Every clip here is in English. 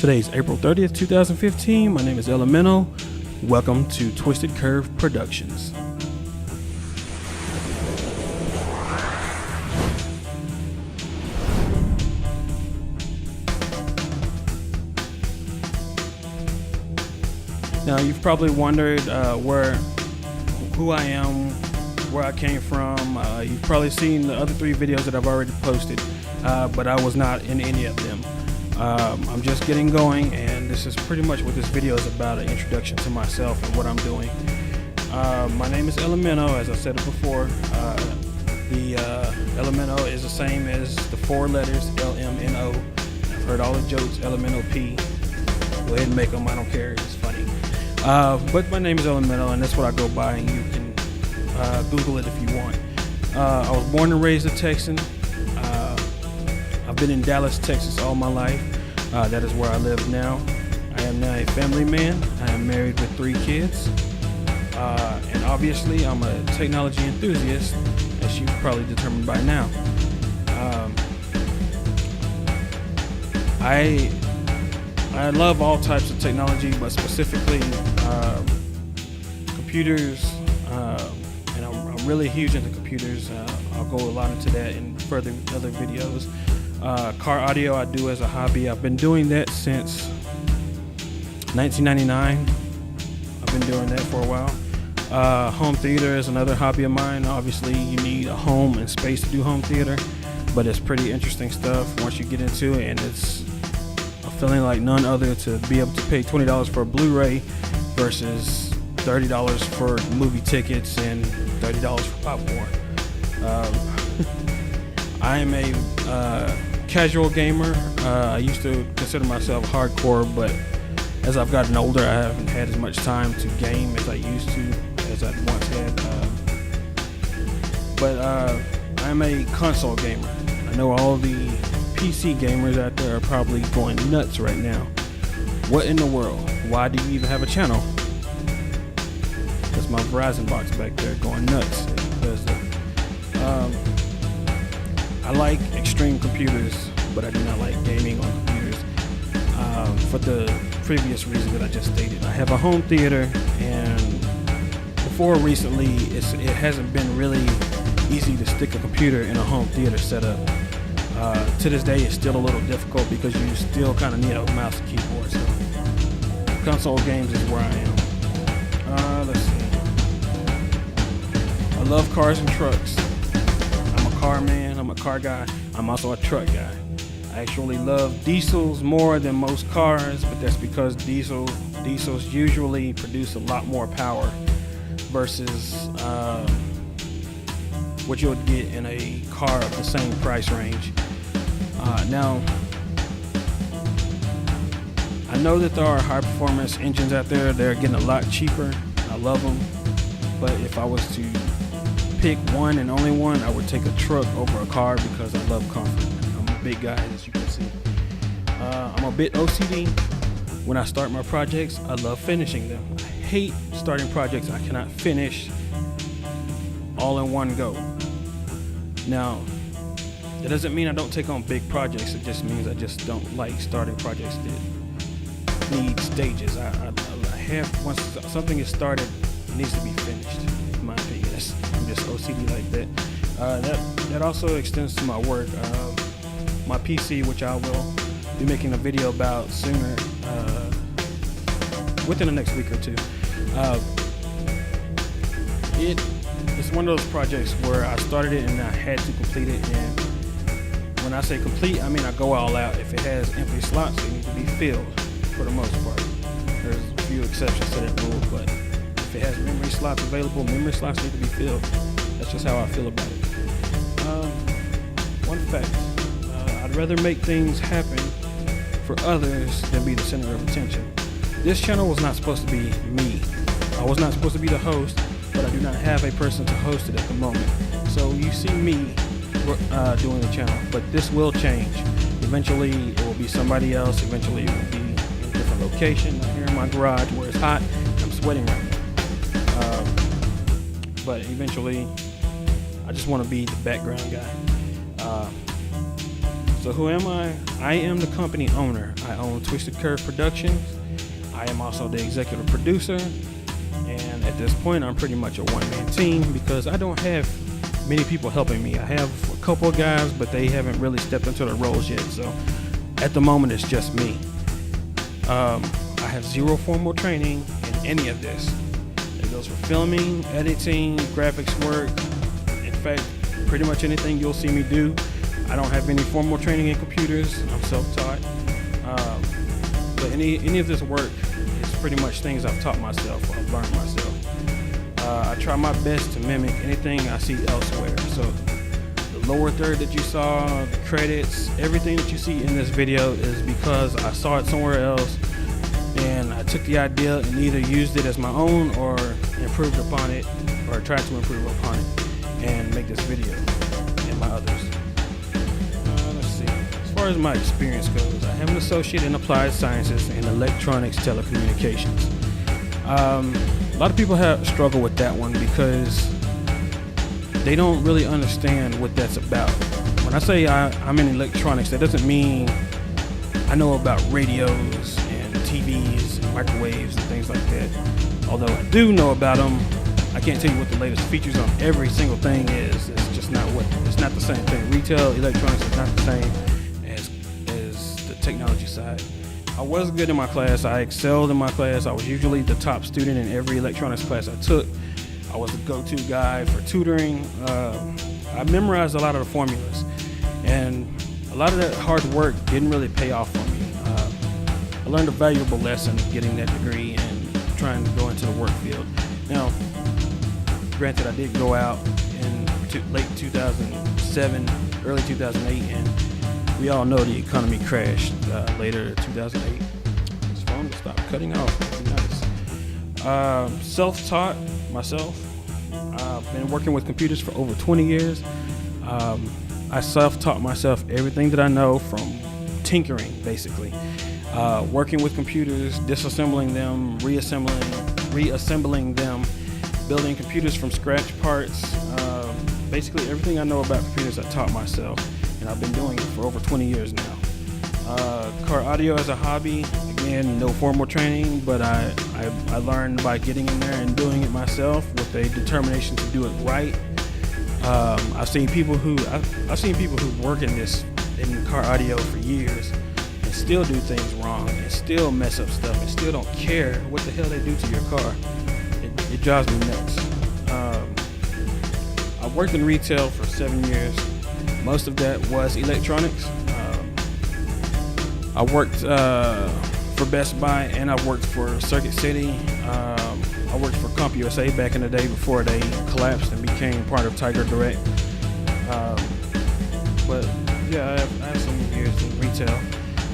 Today's April 30th, 2015. My name is Elemino. Welcome to Twisted Curve Productions. Now, you've probably wondered who I am, where I came from. You've probably seen the other 3 videos that I've already posted, but I was not in any of them. I'm just getting going, and this is pretty much what this video is about, an introduction to myself and what I'm doing. My name is Elemino, as I said it before. The Elemino is the same as the 4 letters, L-M-N-O. I've heard all the jokes, L-M-N-O-P. Go ahead and make them, I don't care, it's funny. But my name is Elemino, and that's what I go by, and you can Google it if you want. I was born and raised a Texan. I've been in Dallas, Texas all my life. That is where I live now. I am now a family man. I am married with 3 kids. And obviously I'm a technology enthusiast, as you've probably determined by now. I love all types of technology, but specifically computers, and I'm really huge into computers. I'll go a lot into that in further other videos. Car audio I do as a hobby. I've been doing that since 1999. I've been doing that for a while. Home theater is another hobby of mine. Obviously you need a home and space to do home theater, but it's pretty interesting stuff once you get into it, and it's a feeling like none other to be able to pay $20 for a Blu-ray versus $30 for movie tickets and $30 for popcorn. I am a casual gamer. I used to consider myself hardcore, but as I've gotten older, I haven't had as much time to game as I used to, as I once had. But I'm a console gamer. I know all the PC gamers out there are probably going nuts right now. What in the world? Why do you even have a channel? That's my Verizon box back there going nuts. Because I like extreme computers, but I do not like gaming on computers for the previous reason that I just stated. I have a home theater, and before recently, it hasn't been really easy to stick a computer in a home theater setup. To this day, it's still a little difficult because you still kind of need a mouse and keyboard. So console games is where I am. Let's see. I love cars and trucks. I'm a car man, I'm a car guy, I'm also a truck guy. I actually love diesels more than most cars, but that's because diesels usually produce a lot more power versus what you would get in a car of the same price range. Now, I know that there are high performance engines out there. They're getting a lot cheaper. I love them, but if I was to pick one and only one, I would take a truck over a car because I love comfort. I'm a big guy, as you can see. I'm a bit OCD. When I start my projects, I love finishing them. I hate starting projects I cannot finish all in one go. Now, that doesn't mean I don't take on big projects. It just means I just don't like starting projects that need stages. I have, once something is started, it needs to be finished, in my opinion. I'm just OCD like that. That also extends to my work. My PC, which I will be making a video about sooner, within the next week or 2. It's one of those projects where I started it and I had to complete it. And when I say complete, I mean I go all out. If it has empty slots, they need to be filled for the most part. There's a few exceptions to that rule, but if it has memory slots available, memory slots need to be filled. That's just how I feel about it. One fact, I'd rather make things happen for others than be the center of attention. This channel was not supposed to be me. I was not supposed to be the host, but I do not have a person to host it at the moment. So you see me doing the channel, but this will change. Eventually it will be somebody else. Eventually it will be in a different location. I'm here in my garage where it's hot. I'm sweating right now. But eventually I just want to be the background guy. So who am I? I am the company owner. I own Twisted Curve Productions. I am also the executive producer. And at this point, I'm pretty much a one-man team because I don't have many people helping me. I have a couple of guys, but they haven't really stepped into the roles yet. So at the moment, it's just me. I have zero formal training in any of this. It goes for filming, editing, graphics work. In fact, pretty much anything you'll see me do. I don't have any formal training in computers. I'm self-taught. But any of this work is pretty much things I've taught myself or I've learned myself. I try my best to mimic anything I see elsewhere. So the lower third that you saw, the credits, everything that you see in this video is because I saw it somewhere else and I took the idea and either used it as my own or improved upon it or tried to improve upon it and make this video and my others. Let's see. As far as my experience goes, I have an associate in applied sciences and electronics telecommunications. A lot of people have struggled with that one because they don't really understand what that's about. When I say I'm in electronics, that doesn't mean I know about radios and TVs and microwaves and things like that. Although I do know about them, I can't tell you what the latest features on every single thing is. It's just not it's not the same thing. Retail electronics is not the same as the technology side. I was good in my class. I excelled in my class. I was usually the top student in every electronics class I took. I was the go-to guy for tutoring. I memorized a lot of the formulas, and a lot of that hard work didn't really pay off for me. I learned a valuable lesson getting that degree and trying to go into the work field. Now, granted, I did go out in late 2007, early 2008, and we all know the economy crashed later 2008. This phone will stop cutting off. That'd be nice. Self-taught myself. I've been working with computers for over 20 years. I self-taught myself everything that I know from tinkering, basically. Working with computers, disassembling them, reassembling them, building computers from scratch parts. Basically everything I know about computers I taught myself, and I've been doing it for over 20 years now. Car audio as a hobby, again, no formal training, but I learned by getting in there and doing it myself with a determination to do it right. I've seen people who work in car audio for years and still do things wrong and still mess up stuff and still don't care what the hell they do to your car. It drives me nuts. I worked in retail for 7 years. Most of that was electronics. I worked for Best Buy and I worked for Circuit City. I worked for CompUSA back in the day before they collapsed and became part of Tiger Direct. But yeah, I have some years in retail.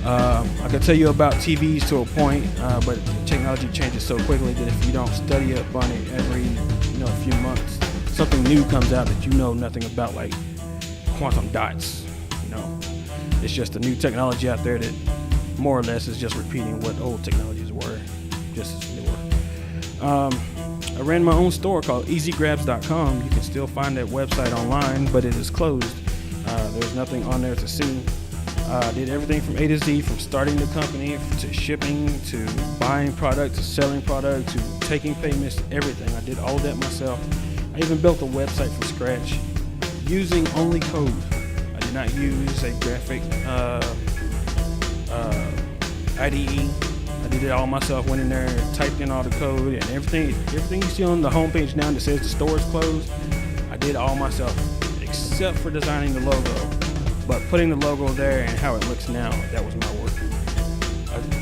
I could tell you about TVs to a point, but technology changes so quickly that if you don't study up on it every few months, something new comes out that you know nothing about, like quantum dots. It's just a new technology out there that more or less is just repeating what old technologies were, just as newer. I ran my own store called easygrabs.com. You can still find that website online, but it is closed. There's nothing on there to see. I did everything from A to Z, from starting the company to shipping to buying product to selling product to taking payments, everything. I did all of that myself. I even built a website from scratch using only code. I did not use a graphic IDE. I did it all myself. Went in there, typed in all the code, and everything you see on the homepage now that says the store is closed, I did all myself, except for designing the logo. But putting the logo there and how it looks now, that was my work.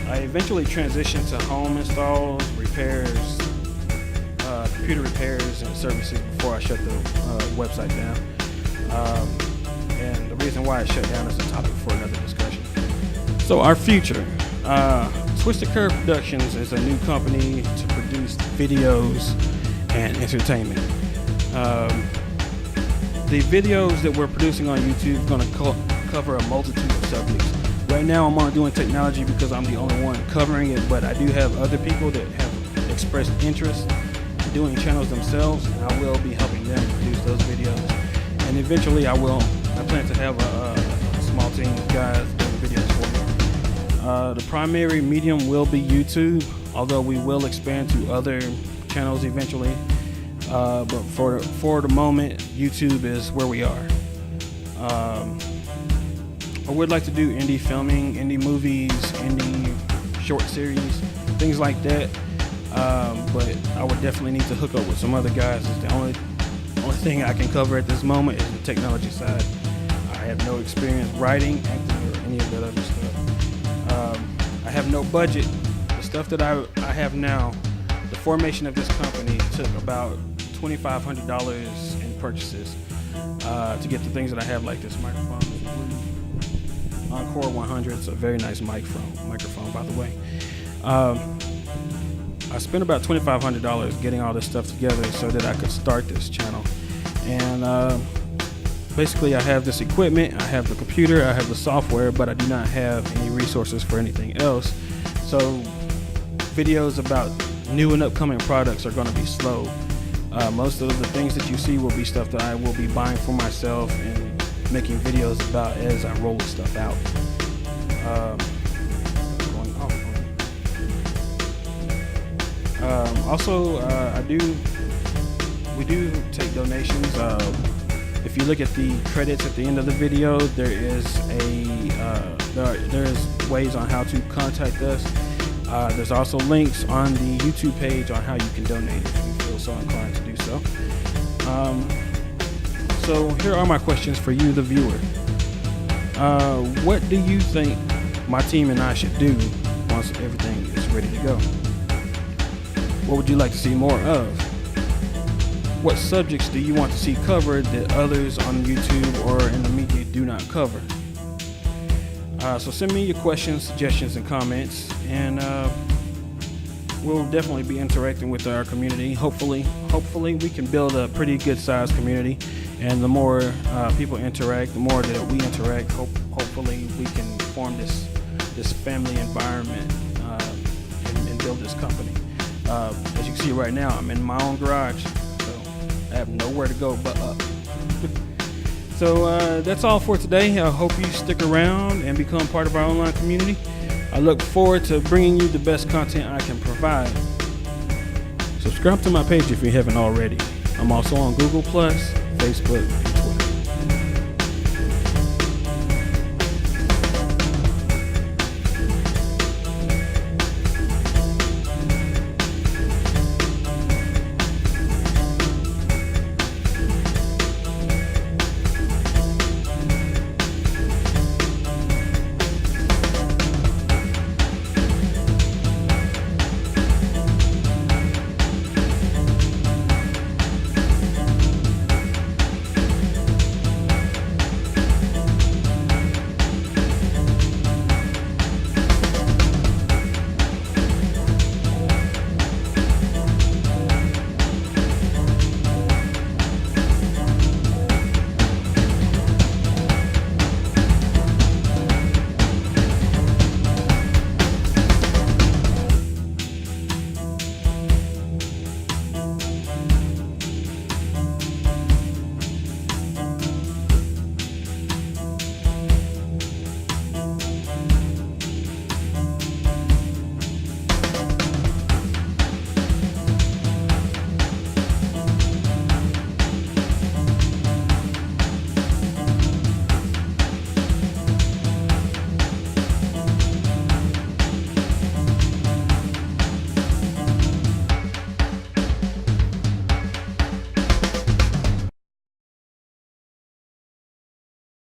I eventually transitioned to home installs, repairs, computer repairs and services before I shut the website down. And the reason why it shut down is a topic for another discussion. So our future. Twisted Curve Productions is a new company to produce videos and entertainment. The videos that we're producing on YouTube are going to cover a multitude of subjects. Right now I'm only doing technology because I'm the only one covering it, but I do have other people that have expressed interest in doing channels themselves, and I will be helping them produce those videos. And eventually I plan to have a small consulting guys doing videos for me. The primary medium will be YouTube, although we will expand to other channels eventually. But for the moment, YouTube is where we are. I would like to do indie filming, indie movies, indie short series, things like that. But I would definitely need to hook up with some other guys. It's the only thing I can cover at this moment is the technology side. I have no experience writing, acting, or any of that other stuff. I have no budget. The stuff that I have now, the formation of this company took about $2,500 in purchases to get the things that I have, like this microphone, Encore 100. It's a very nice microphone, by the way. I spent about $2,500 getting all this stuff together so that I could start this channel. And basically, I have this equipment, I have the computer, I have the software, but I do not have any resources for anything else. So videos about new and upcoming products are going to be slow. Most of the things that you see will be stuff that I will be buying for myself and making videos about as I roll stuff out. Also, we do take donations. If you look at the credits at the end of the video, there is ways on how to contact us. There's also links on the YouTube page on how you can donate if you feel so inclined to do so. So here are my questions for you, the viewer. What do you think my team and I should do once everything is ready to go? What would you like to see more of? What subjects do you want to see covered that others on YouTube or in the media do not cover? So send me your questions, suggestions, and comments, and we'll definitely be interacting with our community. Hopefully we can build a pretty good sized community, and the more people interact, the more that we interact, hopefully we can form this family environment and build this company. As you can see right now, I'm in my own garage, so I have nowhere to go but up. So that's all for today. I hope you stick around and become part of our online community. I look forward to bringing you the best content I can provide. Subscribe to my page if you haven't already. I'm also on Google+, Facebook,